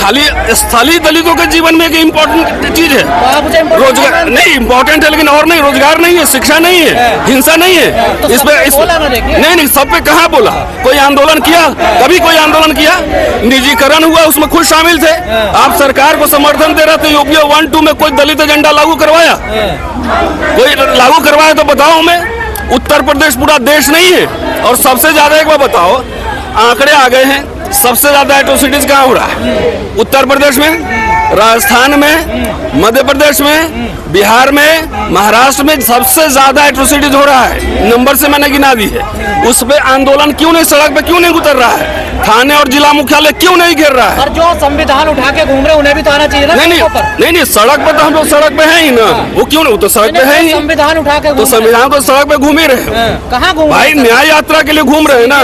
स्थलीय दलितों के जीवन में एक इम्पोर्टेंट चीज है। रोजगार नहीं इम्पोर्टेंट है, लेकिन और नहीं, रोजगार नहीं है, शिक्षा नहीं है, हिंसा नहीं है। तो इस पे नहीं सब पे कहाँ बोला? कोई आंदोलन किया? कभी कोई आंदोलन किया? निजीकरण हुआ, उसमें खुद शामिल थे। आप सरकार को समर्थन दे रहे थे। यूपी 1-2 में कोई दलित एजेंडा लागू करवाया? कोई लागू करवाया तो बताओ हमें। उत्तर प्रदेश पूरा देश नहीं है। और सबसे ज्यादा एक बार बताओ, आंकड़े आ गए हैं, सबसे ज्यादा एट्रोसिटीज कहाँ हो रहा है? उत्तर प्रदेश में, राजस्थान में, मध्य प्रदेश में, बिहार में, महाराष्ट्र में सबसे ज्यादा एट्रोसिटीज हो रहा है। नंबर से मैंने गिना दी है। उस पे आंदोलन क्यों नहीं, सड़क पे क्यों नहीं उतर रहा है? थाने और जिला मुख्यालय क्यों नहीं घेर रहा है? और जो संविधान उठा के घूम रहे उन्हें भी तो आना चाहिए ना। नहीं, सड़क पे तो हम लोग सड़क पे हैं ही ना। वो क्यों नहीं? वो तो सड़क पे है ही। संविधान उठा के तो संविधान तो सड़क पे घूम ही रहे हैं। कहाँ घूम भाई? न्याय यात्रा के लिए घूम रहे हैं ना।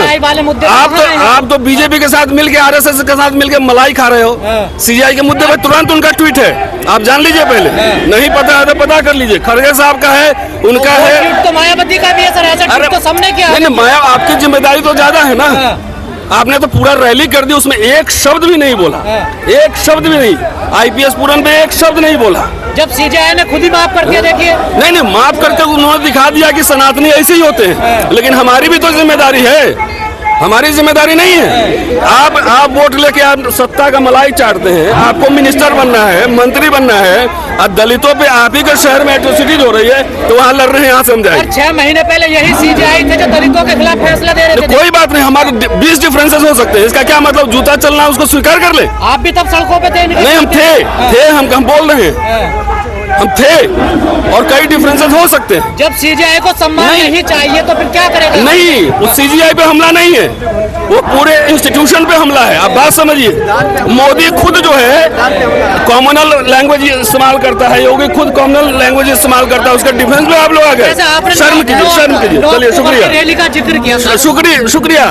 आप तो बीजेपी के साथ मिलके, आरएसएस के साथ मिलके मलाई खा रहे हो। सीजीआई के मुद्दे पे तुरंत उनका ट्वीट है, आप जान लीजिए। पहले नहीं पता है तो पता कर लीजिए। खड़गे साहब का है, उनका है, तो मायावती का भी है सर। ऐसा तो सबने किया। नहीं, माया आपकी जिम्मेदारी तो ज्यादा है ना। आपने तो पूरा रैली कर दी, उसमें एक शब्द भी नहीं बोला, एक शब्द भी नहीं। आईपीएस पूरन पे एक शब्द नहीं बोला। जब सीजेआई ने खुद ही माफ कर दिया, देखिए। नहीं, माफ करके उन्होंने दिखा दिया कि सनातनी ऐसे ही होते हैं। लेकिन हमारी भी तो जिम्मेदारी है, हमारी जिम्मेदारी नहीं है। आप वोट लेके आप सत्ता का मलाई चाटते हैं। आपको मिनिस्टर बनना है, मंत्री बनना है, और दलितों पे आप ही के शहर में एट्रोसिटीज हो रही है, तो वहाँ लड़ रहे हैं। यहाँ समझाइए। 6 महीने पहले यही सीजेआई थे जो दलितों के खिलाफ फैसला दे रहे थे। कोई बात नहीं, हमारे 20 डिफरेंसेस हो सकते हैं। इसका क्या मतलब? जूता चलना उसको स्वीकार कर ले। आप भी तब सड़कों पे थे? नहीं, हम थे, हम बोल रहे हैं, हम थे। और कई डिफरेंसेस हो सकते हैं। जब सीजीआई को सम्मान नहीं चाहिए तो फिर क्या करेगा? नहीं, वो सीजीआई पे हमला नहीं है, वो पूरे इंस्टीट्यूशन पे हमला है। आप बात समझिए। मोदी खुद जो है कॉमनल लैंग्वेज इस्तेमाल करता है, योगी खुद कॉमनल लैंग्वेज इस्तेमाल करता है। उसका डिफेंस में आप लोग आ गए। शर्म कीजिए। चलिए, शुक्रिया। रैली का जिक्र किया, शुक्रिया।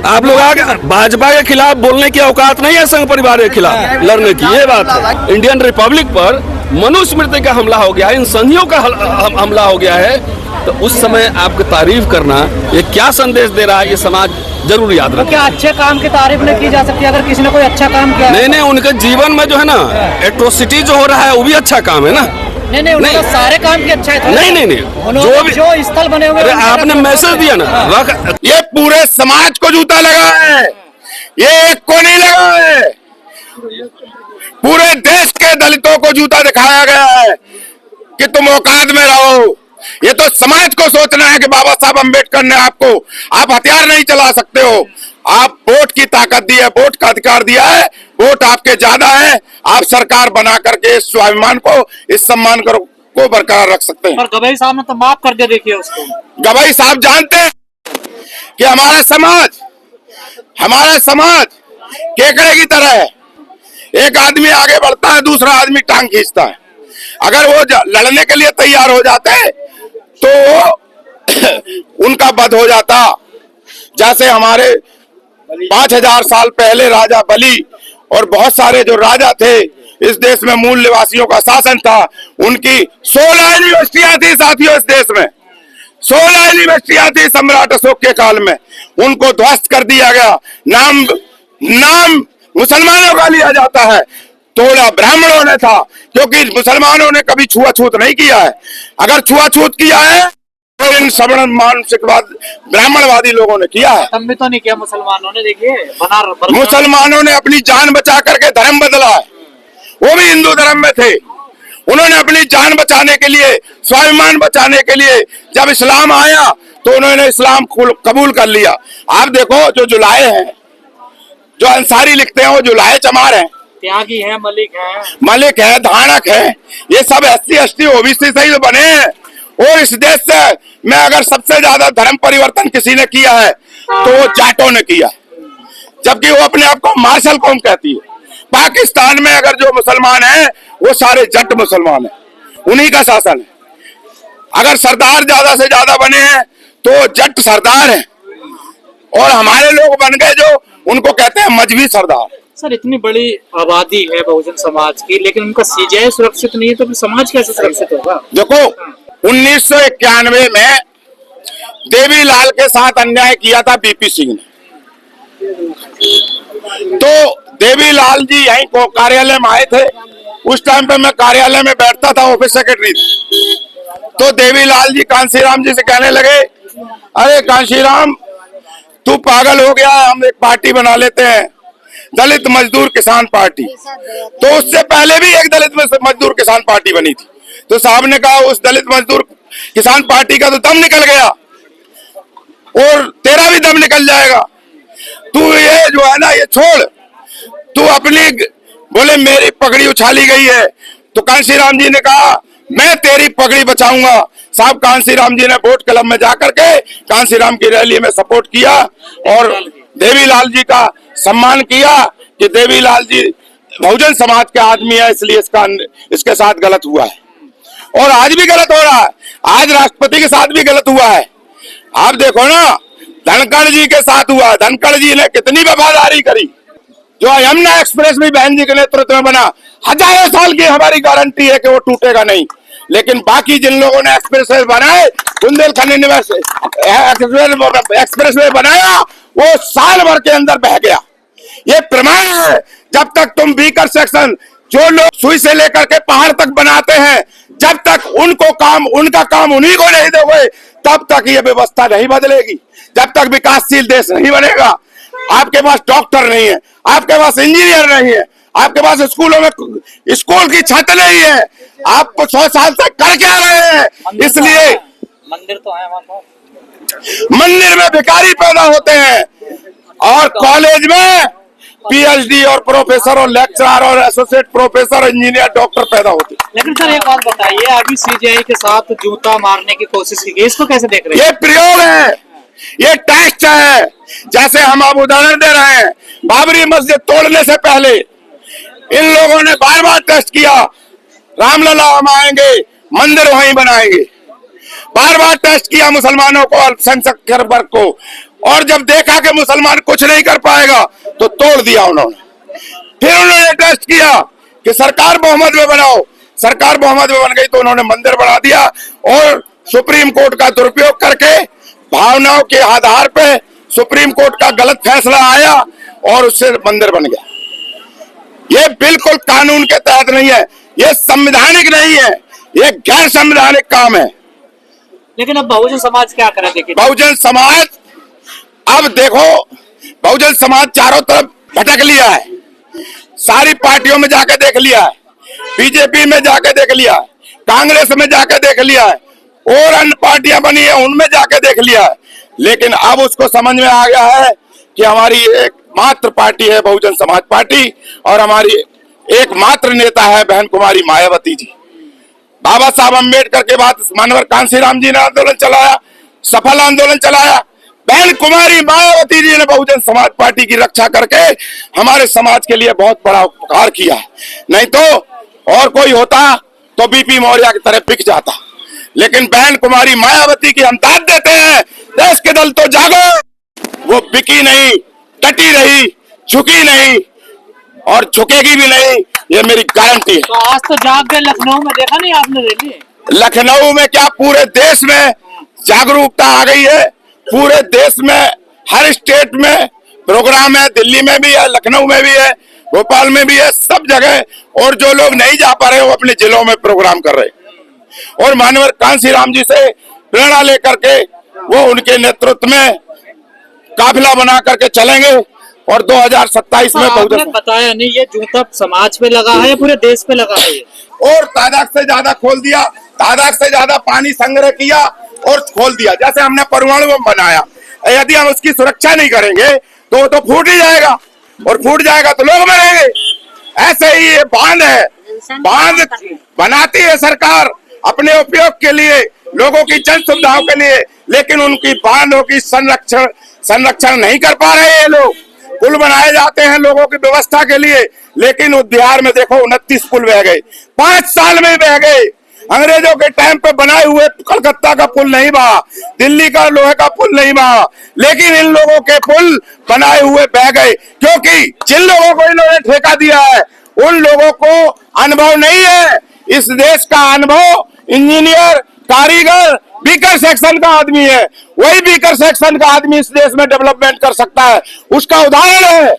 आप लोग आ गए। भाजपा के खिलाफ बोलने की औकात नहीं है संघ परिवार के खिलाफ लड़ने की, ये बात है। इंडियन रिपब्लिक पर मनुस्मृति का हमला हो गया है, इन संधियों का हमला हो गया है। तो उस समय आपकी तारीफ करना ये क्या संदेश दे रहा है, ये समाज जरूर याद रखे। क्या अच्छे काम की तारीफ नहीं की जा सकती अगर किसी ने कोई अच्छा काम किया? नहीं, उनके जीवन में जो है ना एट्रोसिटी जो हो रहा है वो भी अच्छा काम है ना। नहीं, सारे काम की अच्छा है। नहीं, जो स्थल बने हुए आपने मैसेज दिया ना, ये पूरे समाज को जूता लगा है, ये एक को नहीं लगा है। पूरे देश के दलितों को जूता दिखाया गया है कि तुम औकात में रहो। ये तो समाज को सोचना है कि बाबा साहब अम्बेडकर ने आप हथियार नहीं चला सकते हो। आप वोट की ताकत दी है, वोट का अधिकार दिया है, वोट आपके ज्यादा है। आप सरकार बना करके इस स्वाभिमान को, इस सम्मान को बरकरार रख सकते हैं। और गवाई साहब ने तो माफ कर दिया, देखिए उसको। गवाई साहब जानते हैं कि हमारा समाज केकड़े की तरह है। एक आदमी आगे बढ़ता है, दूसरा आदमी टांग खींचता है। अगर वो लड़ने के लिए तैयार हो जाते तो उनका वध हो जाता। जैसे हमारे 5000 साल पहले राजा बलि और बहुत सारे जो राजा थे इस देश में, मूल निवासियों का शासन था। उनकी 16 यूनिवर्सिटियां थी साथियों इस देश में, 16 यूनिवर्सिटियां थी सम्राट अशोक के काल में। उनको ध्वस्त कर दिया गया। नाम मुसलमानों का लिया जाता है, तोड़ा ब्राह्मणों ने था, क्योंकि मुसलमानों ने कभी छुआछूत नहीं किया है। अगर छुआछूत किया है तो इन सवर्ण मानसिकवाद ब्राह्मणवादी लोगों ने किया है। तब भी तो नहीं किया मुसलमानों ने। देखिए, मुसलमानों ने अपनी जान बचा करके धर्म बदला है। वो भी हिंदू धर्म में थे। उन्होंने अपनी जान बचाने के लिए, स्वाभिमान बचाने के लिए जब इस्लाम आया तो उन्होंने इस्लाम कबूल कर लिया। आप देखो, जो जुलाहे हैं, जो अंसारी लिखते हैं, वो जुलाहे चमार हैं, त्यागी है, मलिक है, धानक है। ये सब SC ST OBC से ही बने हैं। और इस देश से में अगर सबसे ज्यादा धर्म परिवर्तन किसी ने किया है तो वो जाटों ने किया, जबकि वो अपने आप को मार्शल कौम कहती है। पाकिस्तान में अगर जो मुसलमान हैं वो सारे जट मुसलमान हैं, उन्हीं का शासन है। अगर सरदार ज्यादा से ज्यादा बने हैं तो जट सरदार हैं, और हमारे लोग बन गए जो उनको कहते हैं मजहबी सरदार। सर, इतनी बड़ी आबादी है बहुजन समाज की, लेकिन उनका सीजीआई सुरक्षित नहीं है तो फिर समाज कैसे सुरक्षित होगा? देखो, 1991 में देवीलाल के साथ अन्याय किया था BP सिंह ने। तो देवीलाल जी यहीं को कार्यालय में आए थे। उस टाइम पे मैं कार्यालय में बैठता था, ऑफिस सेक्रेटरी था। तो देवीलाल जी कांशीराम जी से कहने लगे, अरे कांशीराम तू पागल हो गया है, हम एक पार्टी बना लेते हैं, दलित मजदूर किसान पार्टी। तो उससे पहले भी एक दलित मजदूर किसान पार्टी बनी थी। तो साहब ने कहा उस दलित मजदूर किसान पार्टी का तो दम निकल गया और तेरा भी दम निकल जाएगा। तू ये जो है ना ये छोड़, तू अपनी बोले मेरी पगड़ी उछाली गई है। तो कांशीराम जी ने कहा मैं तेरी पगड़ी बचाऊंगा। साहब कांशीराम जी ने वोट क्लब में जाकर के कांशीराम की रैली में सपोर्ट किया और देवीलाल जी का सम्मान किया कि देवीलाल जी बहुजन समाज के आदमी है, इसलिए इसके साथ गलत हुआ है और आज भी गलत हो रहा है। आज राष्ट्रपति के साथ भी गलत हुआ है। आप देखो ना धनखड़ जी के साथ हुआ, धनखड़ जी ने कितनी वफादारी करी। जो यमुना एक्सप्रेस भी बहन जी के नेतृत्व में बना, हजारों साल की हमारी गारंटी है कि वो टूटेगा नहीं। लेकिन बाकी जिन लोगों ने एक्सप्रेस बनाए, बुंदेलखंड एक्सप्रेस वे बनाया, वो साल भर के अंदर बह गया। ये प्रमाण है जब तक तुम वीकर सेक्शन जो लोग सुई से लेकर के पहाड़ तक बनाते हैं, जब तक उनका काम उन्हीं को नहीं दोगे, तब तक ये व्यवस्था नहीं बदलेगी, जब तक विकासशील देश नहीं बनेगा। आपके पास डॉक्टर नहीं है, आपके पास इंजीनियर नहीं है, आपके पास स्कूलों में स्कूल की छत नहीं है, आप 100 साल से कर क्या रहे हैं? इसलिए मंदिर तो है वहां, मंदिर में भिखारी पैदा होते हैं और कॉलेज में पीएचडी और प्रोफेसर और लेक्चरर और एसोसिएट प्रोफेसर इंजीनियर डॉक्टर पैदा होते हैं। लेकिन सर एक बात बताइए, अभी सीजेआई के साथ जूता मारने की कोशिश की गई, इसको कैसे देख रहे हैं? ये प्रयोग है, ये टेस्ट है। जैसे हम अब उदाहरण दे रहे हैं, बाबरी मस्जिद तोड़ने से पहले इन लोगों ने बार बार टेस्ट किया, रामलला हम आएंगे, मंदिर वहीं बनाएंगे। बार बार टेस्ट किया मुसलमानों को, अल्पसंख्यक वर्ग को, और जब देखा कि मुसलमान कुछ नहीं कर पाएगा तो तोड़ दिया उन्होंने। फिर उन्होंने टेस्ट किया कि सरकार बहुमत में बनाओ, सरकार बहुमत में बन गई तो उन्होंने मंदिर बना दिया और सुप्रीम कोर्ट का दुरुपयोग करके भावनाओं के आधार पे सुप्रीम कोर्ट का गलत फैसला आया और उससे मंदिर बन गया। ये बिल्कुल कानून के तहत नहीं है, ये संवैधानिक नहीं है, ये गैर संवैधानिक काम है। लेकिन अब बहुजन समाज क्या करे? देखिए बहुजन समाज अब देखो, बहुजन समाज चारों तरफ भटक लिया है, सारी पार्टियों में जाके देख लिया है, बीजेपी में जाके देख लिया है, कांग्रेस में जाके देख लिया है और अन्य पार्टियां बनी है उनमें जाके देख लिया है। लेकिन अब उसको समझ में आ गया है कि हमारी एकमात्र पार्टी है बहुजन समाज पार्टी और हमारी एकमात्र नेता है बहन कुमारी मायावती जी। बाबा साहब अम्बेडकर के बाद मानवर कांशीराम जी ने आंदोलन चलाया, सफल आंदोलन चलाया। बहन कुमारी मायावती जी ने बहुजन समाज पार्टी की रक्षा करके हमारे समाज के लिए बहुत बड़ा उपकार किया है। नहीं तो और कोई होता तो बीपी मौर्य की तरह बिक जाता। लेकिन बहन कुमारी मायावती की हम दाद देते हैं, देश के दल तो जागो, वो बिकी नहीं, डटी रही, झुकी नहीं और झुकेगी भी नहीं, ये मेरी गारंटी है। तो आज तो जाग गए, लखनऊ में देखा नहीं आपने रैली? लखनऊ में क्या पूरे देश में जागरूकता आ गई है, पूरे देश में हर स्टेट में प्रोग्राम है, दिल्ली में भी है, लखनऊ में भी है, भोपाल में भी है, सब जगह। और जो लोग नहीं जा पा रहे वो अपने जिलों में प्रोग्राम कर रहे और मानवर कांशीराम जी से प्रेरणा लेकर के वो उनके नेतृत्व में काफिला बना करके चलेंगे और 2027 में आपने बताया नहीं, ये जूता समाज पे लगा है, पूरे देश पे लगा है और तादाद से ज्यादा खोल दिया, तादाद से ज्यादा पानी संग्रह किया और खोल दिया। जैसे हमने परमाणु बम बनाया, यदि हम उसकी सुरक्षा नहीं करेंगे तो फूट ही जाएगा और फूट जाएगा तो लोग मरेंगे। ऐसे ही ये बांध है, बांध बनाती है सरकार अपने उपयोग के लिए, लोगों की जन सुविधाओं के लिए, लेकिन उनकी बांधों की संरक्षण नहीं कर पा रहे ये लोग। पुल बनाए जाते हैं लोगों की व्यवस्था के लिए, लेकिन बिहार में देखो 29 पुल बह गए, 5 साल में बह गए। अंग्रेजों के टाइम पे बनाए हुए कलकत्ता का पुल नहीं बहा, दिल्ली का लोहे का पुल नहीं बहा, लेकिन इन लोगों के पुल बनाए हुए बह गए, क्योंकि जिन लोगों को इन्होंने ठेका दिया है उन लोगों को अनुभव नहीं है। इस देश का अनुभव इंजीनियर, कारीगर, बीकर सेक्शन का आदमी है। वही बीकर सेक्शन का आदमी इस देश में डेवलपमेंट कर सकता है। उसका उदाहरण है